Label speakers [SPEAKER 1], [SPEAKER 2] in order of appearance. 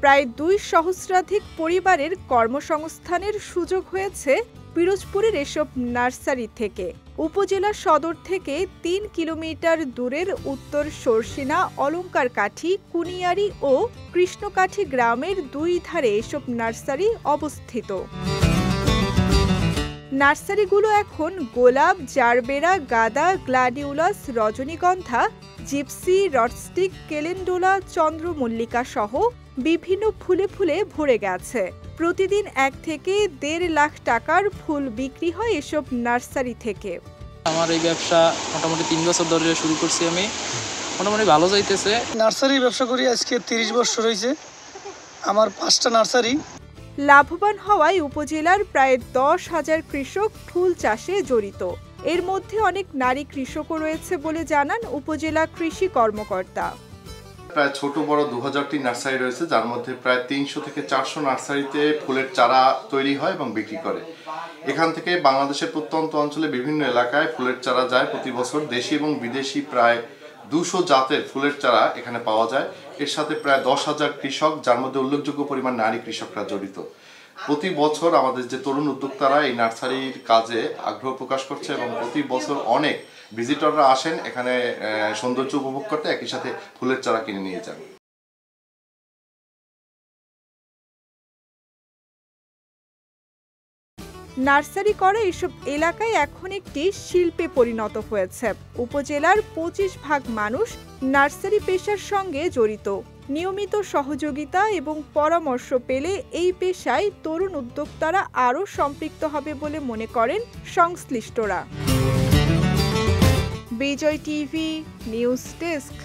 [SPEAKER 1] প্রায় ২ সহস্রাধিক পরিবারের কর্মসংস্থানের সুযোগ হয়েছে পিরোজপুরের এসব নার্সারি থেকে। উপজেলা সদর থেকে ৩ কিলোমিটার দূরের উত্তর সরসিনা, অলঙ্কারকাঠি, কুনিয়ারি ও কৃষ্ণকাঠি গ্রামের দুই ধারে এসব নার্সারি অবস্থিত। নার্সারিগুলো এখন গোলাপ, জারবেরা, গাঁদা, গ্ল্যাডিওলাস, রজনীগন্ধা, জিপসি, রডস্টিক, কেলেন্ডুলা, চন্দ্রমল্লিকা সহ বিভিন্ন ফুলে ফুলে ভরে গেছে। প্রতিদিন ১ থেকে ১.৫ লাখ টাকার ফুল বিক্রি হয় এসব নার্সারি থেকে।
[SPEAKER 2] আমার এই ব্যবসা মোটামুটি ৩ বছর ধরে শুরু করছি। আমি মোটামুটি ভালো যাইতেছে।
[SPEAKER 3] নার্সারি ব্যবসা করি আজকে ৩০ বছর হয়েছে। আমার ৫টা নার্সারি।
[SPEAKER 1] লাভবান হওয়ায় উপজেলার প্রায় ১০,০০০ কৃষক ফুল চাষে জড়িত। এর মধ্যে অনেক নারী কৃষকও রয়েছে বলে জানান উপজেলা কৃষি কর্মকর্তা।
[SPEAKER 4] প্রায় ছোট বড় ২০০০টি নার্সারি রয়েছে, যার মধ্যে প্রায় ৩০০ থেকে ৪০০ নার্সারিতে ফুলের চারা তৈরি হয় এবং বিক্রি করে। এখান থেকে বাংলাদেশের প্রত্যন্ত অঞ্চলে বিভিন্ন এলাকায় ফুলের চারা যায় প্রতি বছর। দেশি এবং বিদেশি প্রায় ২০০ জাতের ফুলের চারা এখানে পাওয়া যায়। এর সাথে প্রায় ১০,০০০ কৃষক, যার মধ্যে উল্লেখযোগ্য পরিমাণ নারী কৃষকরা জড়িত। প্রতি বছর আমাদের যে তরুণ উদ্যোক্তারা এই নার্সারির কাজে আগ্রহ প্রকাশ করছে এবং প্রতি বছর অনেক ভিজিটররা আসেন এখানে সৌন্দর্য উপভোগ করতে, একই সাথে ফুলের চারা কিনে নিয়ে যান।
[SPEAKER 1] নার্সারি করা এসব এলাকায় এখন একটি শিল্পে পরিণত হয়েছে। উপজেলার ২৫ ভাগ মানুষ নার্সারি পেশার সঙ্গে জড়িত। নিয়মিত সহযোগিতা এবং পরামর্শ পেলে এই পেশায় তরুণ উদ্যোক্তারা আরও সম্পৃক্ত হবে বলে মনে করেন সংশ্লিষ্টরা। বিজয় টিভি নিউজ ডেস্ক।